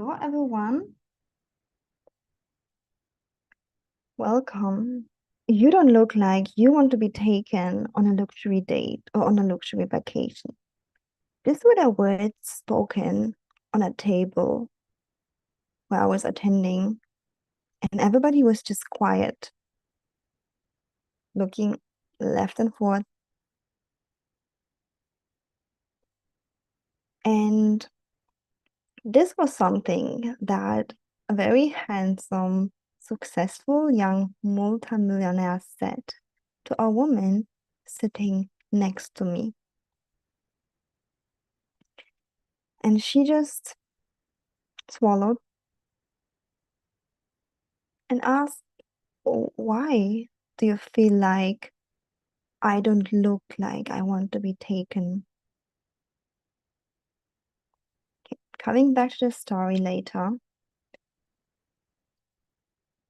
Hello, everyone. Welcome. You don't look like you want to be taken on a luxury date or on a luxury vacation. These were the words spoken on a table where I was attending, and everybody was just quiet, looking left and forth. And this was something that a very handsome, successful young multimillionaire said to a woman sitting next to me. And she just swallowed and asked, "Oh, why do you feel like I don't look like I want to be taken?" Okay, coming back to the story later.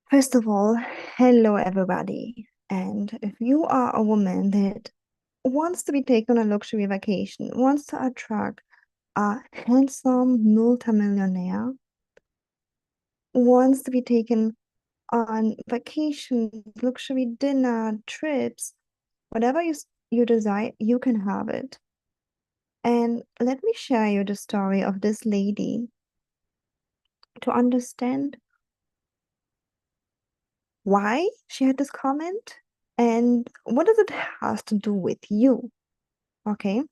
First of all, hello everybody. And if you are a woman that wants to be taken on a luxury vacation, wants to attract a handsome multimillionaire, wants to be taken on vacation, luxury dinner, trips, whatever you desire, you can have it. And let me share you the story of this lady to understand why she had this comment and what does it has to do with you. Okay.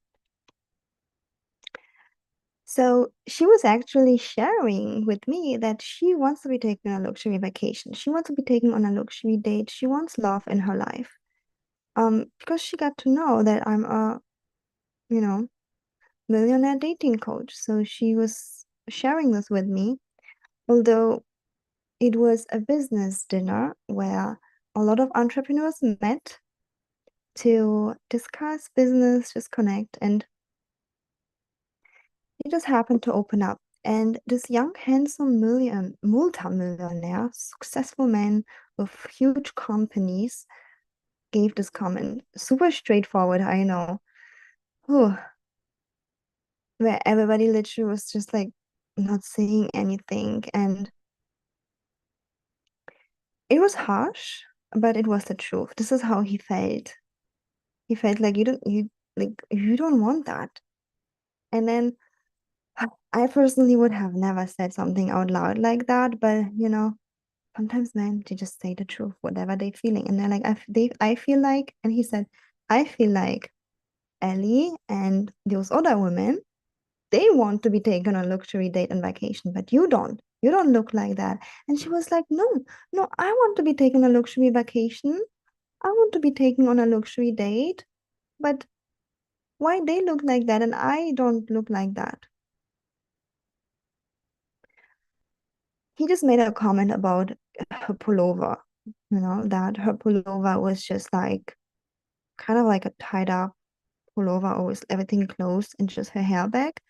So she was actually sharing with me that she wants to be taking a luxury vacation. She wants to be taking on a luxury date. She wants love in her life. Because she got to know that I'm a, you know, millionaire dating coach. So she was sharing this with me, although it was a business dinner where a lot of entrepreneurs met to discuss business, just connect, and it just happened to open up. And this young, handsome multimillionaire, successful man with huge companies gave this comment. Super straightforward, I know. Whew. Where everybody literally was just like not saying anything. And it was harsh, but it was the truth. This is how he felt. He felt like you don't want that. And then I personally would have never said something out loud like that, but sometimes men they just say the truth, whatever they're feeling, and they're like, I feel like, and he said, I feel like Ellie and those other women, they want to be taken on luxury date and vacation, but you don't. You don't look like that. And she was like, no, no, I want to be taken on a luxury vacation. I want to be taken on a luxury date, but why they look like that and I don't look like that? He just made a comment about her pullover, that her pullover was just like kind of like a tied up pullover, always everything closed and just her hair back.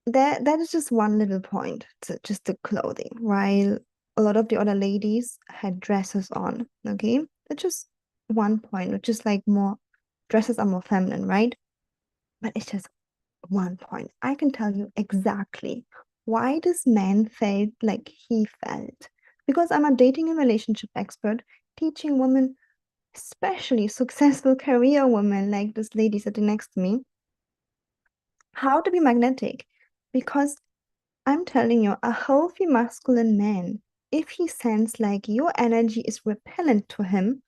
That is just one little point to just the clothing, while a lot of the other ladies had dresses on. Okay, that's just one point, which is like more dresses are more feminine, right? But it's just one point. I can tell you exactly why this man felt like he felt. Because I'm a dating and relationship expert, teaching women, especially successful career women like this lady sitting next to me, how to be magnetic. Because I'm telling you, a healthy masculine man, if he senses like your energy is repellent to him,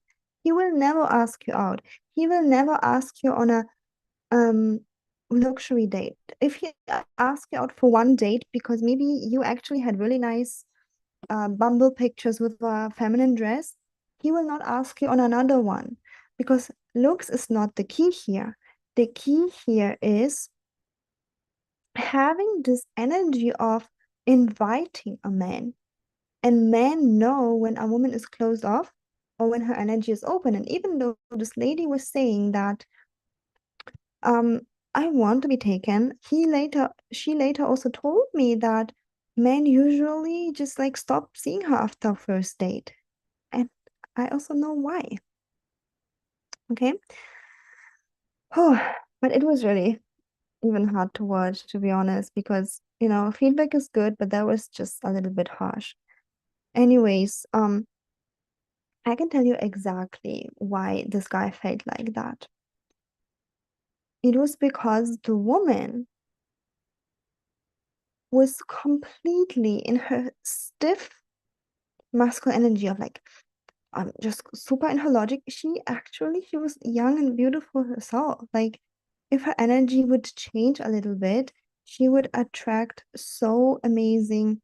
he will never ask you out. He will never ask you on a um luxury date. If he asks you out for one date because maybe you actually had really nice bumble pictures with a feminine dress, he will not ask you on another one because looks is not the key here. The key here is having this energy of inviting a man. And men know when a woman is closed off or when her energy is open. And even though this lady was saying that um I want to be taken, she later also told me that men usually just like stop seeing her after first date. And I also know why. Okay. Oh, but it was really even hard to watch, to be honest, because, feedback is good, but that was just a little bit harsh. Anyways, I can tell you exactly why this guy felt like that. It was because the woman was completely in her stiff masculine energy of like, just super in her logic. She was young and beautiful herself. Like, if her energy would change a little bit, she would attract so amazing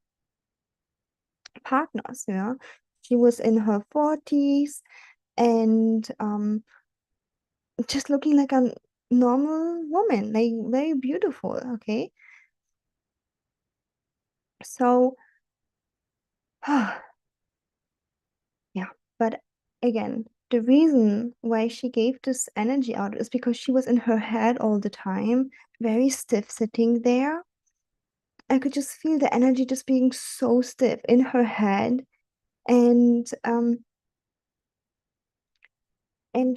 partners, She was in her 40s and just looking like a normal woman, like very beautiful, okay? So, yeah, but again, the reason why she gave this energy out is because she was in her head all the time, very stiff sitting there. I could just feel the energy just being so stiff in her head. And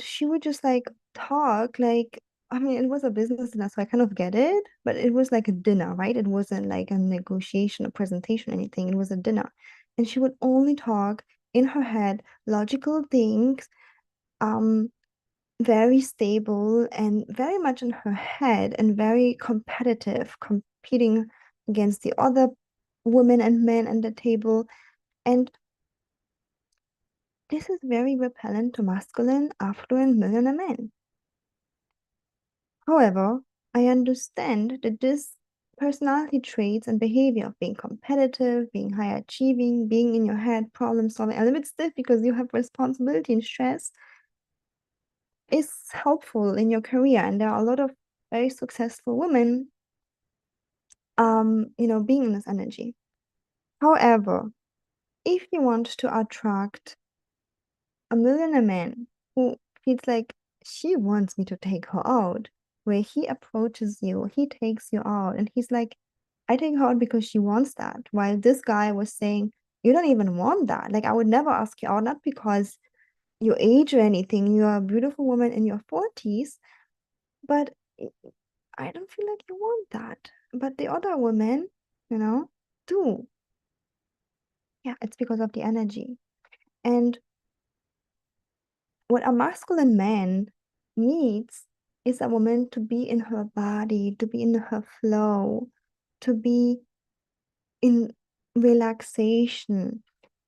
she would just like talk like, I mean, it was a business dinner, so I kind of get it, but it was like a dinner, right? It wasn't like a negotiation, a presentation, anything. It was a dinner. And she would only talk in her head, logical things, um, very stable and very much in her head and very competitive, competing against the other women and men at the table. And this is very repellent to masculine, affluent millionaire men. However, I understand that this personality traits and behavior of being competitive, being high achieving, being in your head, problem solving, a little bit stiff because you have responsibility and stress is helpful in your career. And there are a lot of very successful women, being in this energy. However, if you want to attract a millionaire man who feels like she wants me to take her out, where he approaches you, he takes you out, and he's like, I take her out because she wants that. While this guy was saying, you don't even want that. Like, I would never ask you out, not because your age or anything. You're a beautiful woman in your 40s, but I don't feel like you want that. But the other women, do. Yeah, it's because of the energy. And what a masculine man needs is a woman to be in her body, to be in her flow, to be in relaxation.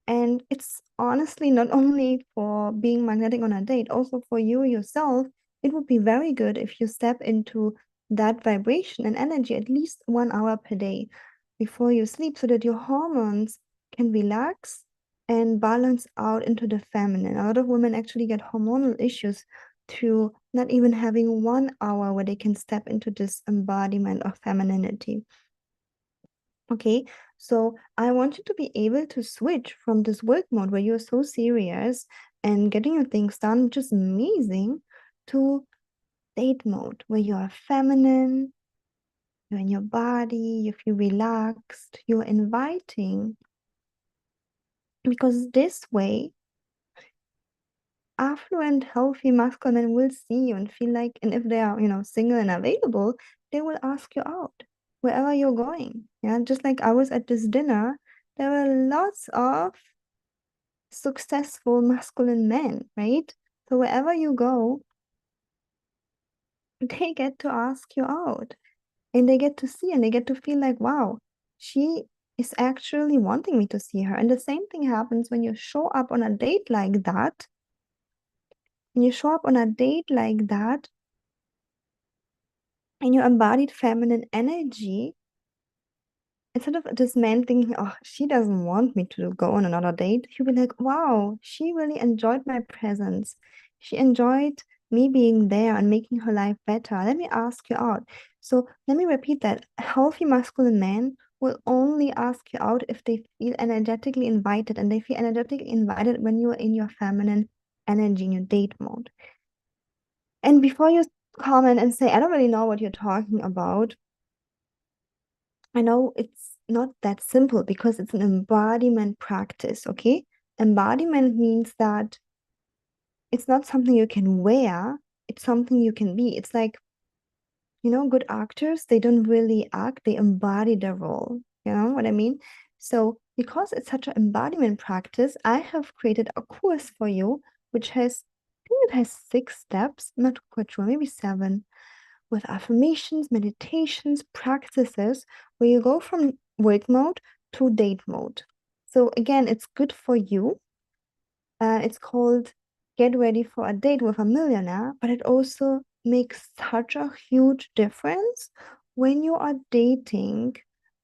And it's honestly not only for being magnetic on a date, also for you yourself, it would be very good if you step into that vibration and energy at least 1 hour per day before you sleep so that your hormones can relax and balance out into the feminine. A lot of women actually get hormonal issues through not even having 1 hour where they can step into this embodiment of femininity. Okay, so I want you to be able to switch from this work mode where you're so serious and getting your things done, which is amazing, to date mode where you are feminine, you're in your body, you feel relaxed, you're inviting. Because this way, affluent, healthy masculine men will see you and feel like, and if they are, single and available, they will ask you out wherever you're going. Yeah, just like I was at this dinner, there were lots of successful masculine men, right? So wherever you go, they get to ask you out and they get to see and they get to feel like, wow, she is actually wanting me to see her. And the same thing happens when you show up on a date like that. When you show up on a date like that, and your embodied feminine energy, instead of this man thinking, oh, she doesn't want me to go on another date, he'll be like, wow, she really enjoyed my presence. She enjoyed me being there and making her life better. Let me ask you out. So let me repeat that. A healthy masculine man will only ask you out if they feel energetically invited, and they feel energetically invited when you are in your feminine energy, in your date mode. And before you comment and say, I don't really know what you're talking about, I know it's not that simple because it's an embodiment practice, okay? Embodiment means that it's not something you can wear, it's something you can be. It's like good actors, they don't really act, they embody their role. You know what I mean? So, because it's such an embodiment practice, I have created a course for you, which has, I think it has 6 steps, I'm not quite sure, maybe 7, with affirmations, meditations, practices, where you go from work mode to date mode. So, again, it's good for you. It's called Get Ready for a Date with a Millionaire, but it also makes such a huge difference when you are dating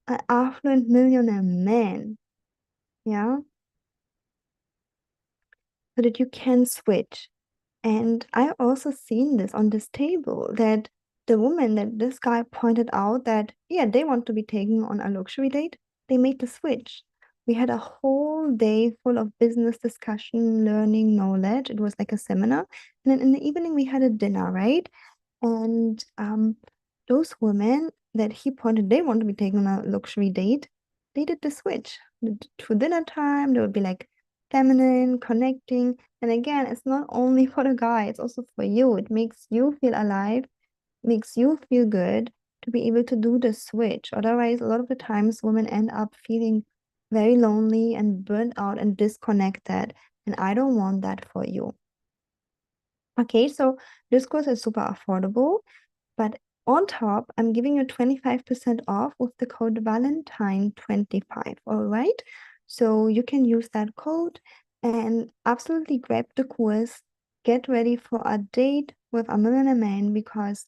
an affluent millionaire man, yeah, so that you can switch. And I also seen this on this table that the woman that this guy pointed out that, yeah, they want to be taken on a luxury date, they made the switch. We had a whole day full of business discussion, learning, knowledge. It was like a seminar. And then in the evening, we had a dinner, right? And those women that he pointed they want to be taken on a luxury date, they did the switch. To dinner time, they would be like feminine, connecting. And again, it's not only for the guy, it's also for you. It makes you feel alive, makes you feel good to be able to do the switch. Otherwise, a lot of the times women end up feeling very lonely and burnt out and disconnected. And I don't want that for you. Okay, so this course is super affordable. But on top, I'm giving you 25% off with the code Valentine25. All right. So you can use that code and absolutely grab the course. Get ready for a date with a millionaire man because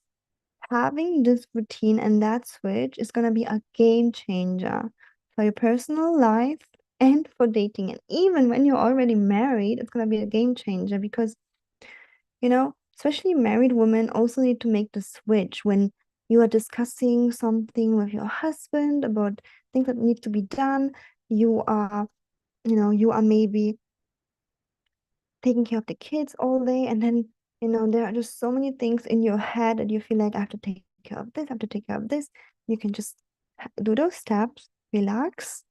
having this routine and that switch is going to be a game changer for your personal life and for dating. And even when you're already married, it's going to be a game changer because especially married women also need to make the switch when you are discussing something with your husband about things that need to be done. You are maybe taking care of the kids all day, and then, there are just so many things in your head that you feel like I have to take care of this, I have to take care of this. You can just do those steps, relax,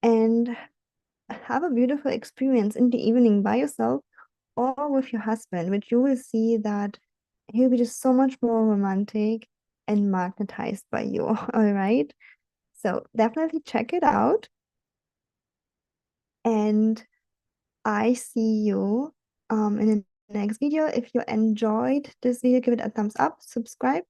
and have a beautiful experience in the evening by yourself or with your husband, which you will see that he'll be just so much more romantic and magnetized by you. All right. So definitely check it out. And I see you in the next video. If you enjoyed this video, give it a thumbs up, subscribe,